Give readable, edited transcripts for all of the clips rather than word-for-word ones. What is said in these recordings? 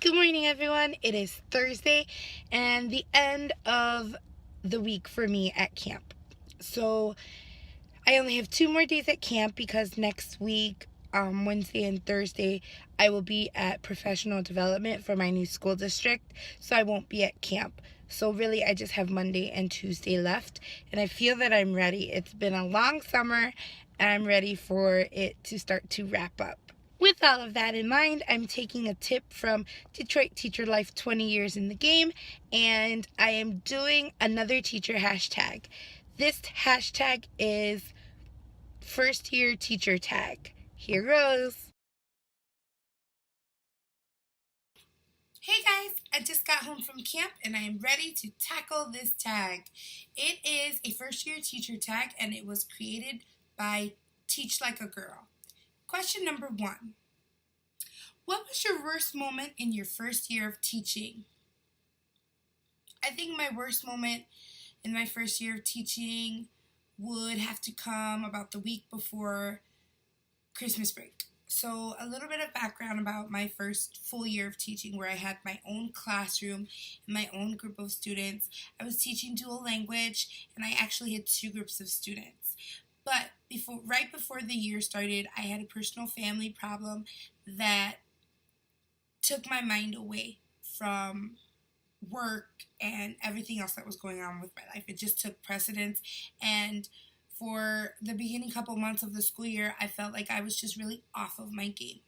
Good morning, everyone. It is Thursday and the end of the week for me at camp. So I only have 2 more days at camp because next week, Wednesday and Thursday, I will be at professional development for my new school district. So I won't be at camp. So really, I just have Monday and Tuesday left. And I feel that I'm ready. It's been a long summer and I'm ready for it to start to wrap up. With all of that in mind, I'm taking a tip from Detroit Teacher Life 20 Years in the Game, and I am doing another teacher hashtag. This hashtag is First Year Teacher Tag. Here goes. Hey guys, I just got home from camp and I am ready to tackle this tag. It is a first year teacher tag and it was created by Teach Like a Girl. Question number 1. What was your worst moment in your first year of teaching? I think my worst moment in my first year of teaching would have to come about the week before Christmas break. So a little bit of background about my first full year of teaching, where I had my own classroom and my own group of students. I was teaching dual language and I actually had 2 groups of students. But right before the year started, I had a personal family problem that took my mind away from work and everything else that was going on with my life. It just took precedence. And for the beginning couple months of the school year, I felt like I was just really off of my game.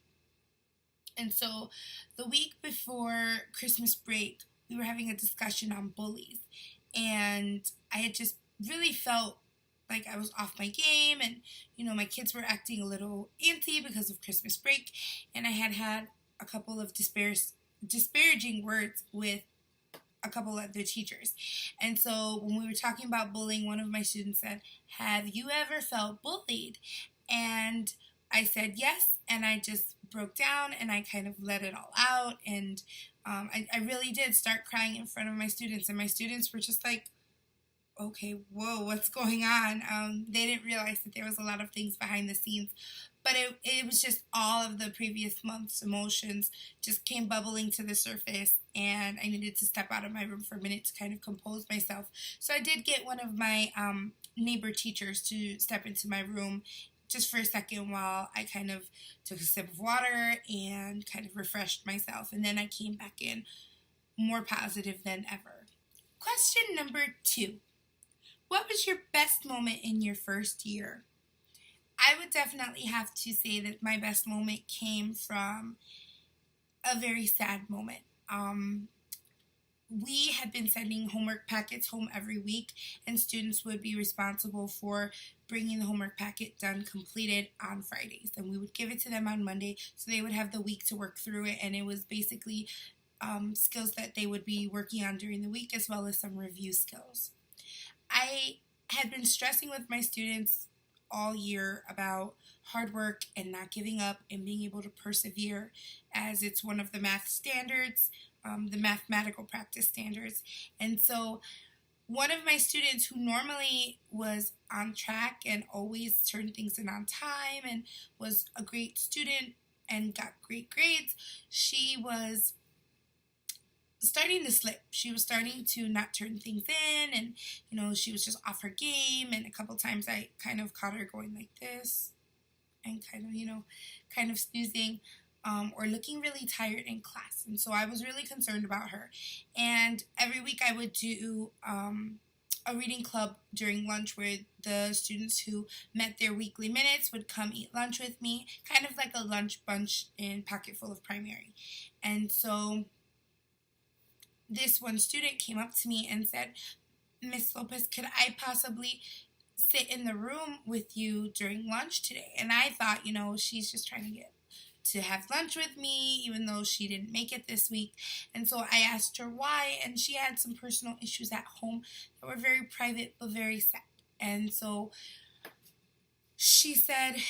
And so the week before Christmas break, we were having a discussion on bullies. And I had just really felt like I was off my game, and my kids were acting a little antsy because of Christmas break, and I had a couple of disparaging words with a couple of their teachers. And so when we were talking about bullying, one of my students said, "Have you ever felt bullied?" And I said yes, and I just broke down and I kind of let it all out. And I really did start crying in front of my students, and my students were just like, okay, whoa, what's going on? They didn't realize that there was a lot of things behind the scenes, but it was just all of the previous month's emotions just came bubbling to the surface, and I needed to step out of my room for a minute to kind of compose myself. So I did get one of my neighbor teachers to step into my room just for a second while I kind of took a sip of water and kind of refreshed myself, and then I came back in more positive than ever. Question number 2. What was your best moment in your first year? I would definitely have to say that my best moment came from a very sad moment. We had been sending homework packets home every week, and students would be responsible for bringing the homework packet done completed on Fridays. And we would give it to them on Monday so they would have the week to work through it. And it was basically skills that they would be working on during the week, as well as some review skills. I had been stressing with my students all year about hard work and not giving up and being able to persevere, as it's one of the math standards, the mathematical practice standards. And so one of my students, who normally was on track and always turned things in on time and was a great student and got great grades, she was starting to slip. She was starting to not turn things in, and she was just off her game. And a couple times I kind of caught her going like this and kind of snoozing, or looking really tired in class. And so I was really concerned about her. And every week I would do a reading club during lunch, where the students who met their weekly minutes would come eat lunch with me, kind of like a lunch bunch in Pocket Full of Primary. And so this one student came up to me and said, "Miss Lopez, could I possibly sit in the room with you during lunch today?" And I thought, she's just trying to get to have lunch with me, even though she didn't make it this week. And so I asked her why, and she had some personal issues at home that were very private but very sad. And so she said,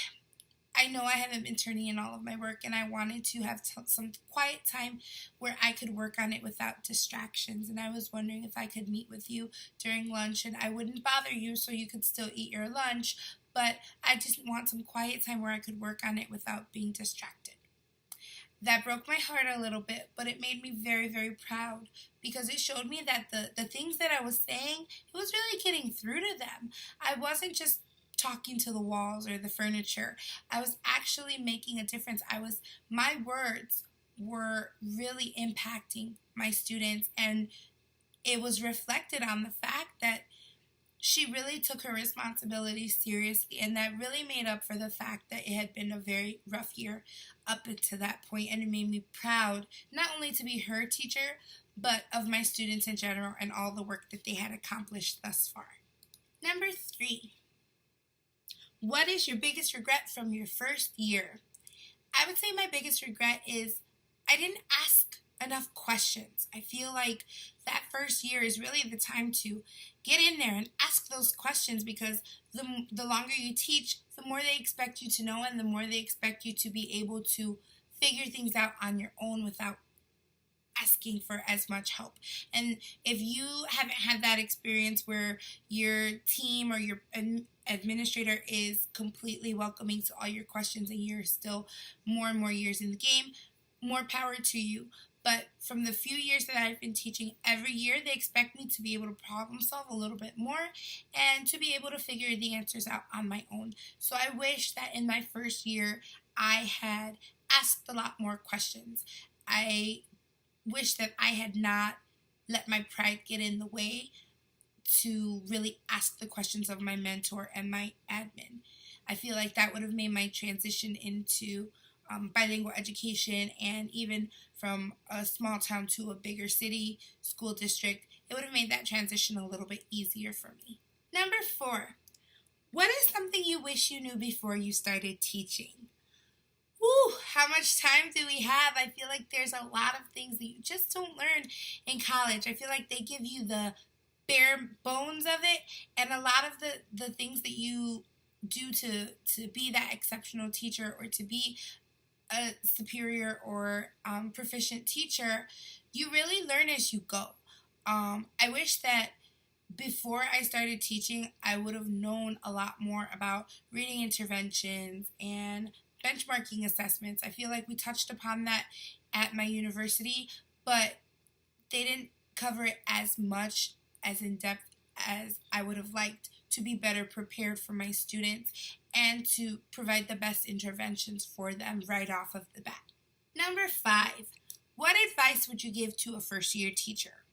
"I know I haven't been turning in all of my work, and I wanted to have some quiet time where I could work on it without distractions. And I was wondering if I could meet with you during lunch, and I wouldn't bother you so you could still eat your lunch, but I just want some quiet time where I could work on it without being distracted." That broke my heart a little bit, but it made me very, very proud because it showed me that the things that I was saying, it was really getting through to them. I wasn't just talking to the walls or the furniture. I was actually making a difference. My words were really impacting my students, and it was reflected on the fact that she really took her responsibility seriously, and that really made up for the fact that it had been a very rough year up until that point, and it made me proud not only to be her teacher, but of my students in general and all the work that they had accomplished thus far. Number 3, what is your biggest regret from your first year? I would say my biggest regret is I didn't ask enough questions. I feel like that first year is really the time to get in there and ask those questions, because the longer you teach, the more they expect you to know, and the more they expect you to be able to figure things out on your own without asking for as much help. And if you haven't had that experience where your team or your administrator is completely welcoming to all your questions and you're still more and more years in the game, more power to you. But from the few years that I've been teaching, every year they expect me to be able to problem solve a little bit more and to be able to figure the answers out on my own. So I wish that in my first year I had asked a lot more questions. I wish that I had not let my pride get in the way to really ask the questions of my mentor and my admin. I feel like that would have made my transition into bilingual education, and even from a small town to a bigger city school district, it would have made that transition a little bit easier for me. Number 4, what is something you wish you knew before you started teaching? Whew, how much time do we have? I feel like there's a lot of things that you just don't learn in college. I feel like they give you the bare bones of it, and a lot of the things that you do to be that exceptional teacher or to be a superior or proficient teacher, you really learn as you go. I wish that before I started teaching, I would have known a lot more about reading interventions and benchmarking assessments. I feel like we touched upon that at my university, but they didn't cover it as much, as in depth as I would have liked, to be better prepared for my students and to provide the best interventions for them right off of the bat. Number 5, what advice would you give to a first year teacher?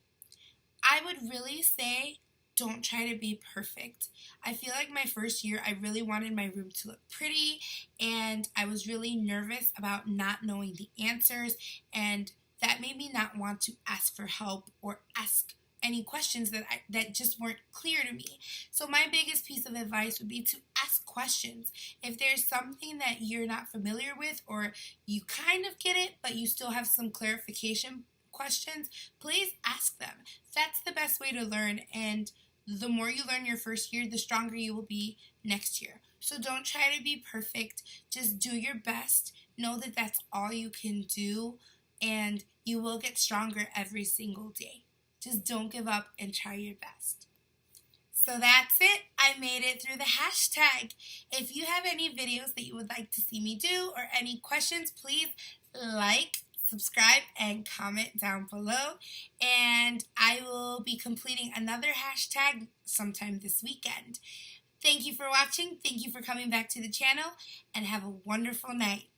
I would really say don't try to be perfect. I feel like my first year, I really wanted my room to look pretty, and I was really nervous about not knowing the answers, and that made me not want to ask for help or ask any questions that just weren't clear to me. So my biggest piece of advice would be to ask questions. If there's something that you're not familiar with, or you kind of get it, but you still have some clarification questions, please ask them. That's the best way to learn, and the more you learn your first year, the stronger you will be next year. So don't try to be perfect. Just do your best. Know that that's all you can do, and you will get stronger every single day. Just don't give up and try your best. So that's it. I made it through the hashtag. If you have any videos that you would like to see me do or any questions, please like, subscribe, and comment down below. And I will be completing another hashtag sometime this weekend. Thank you for watching. Thank you for coming back to the channel, and have a wonderful night.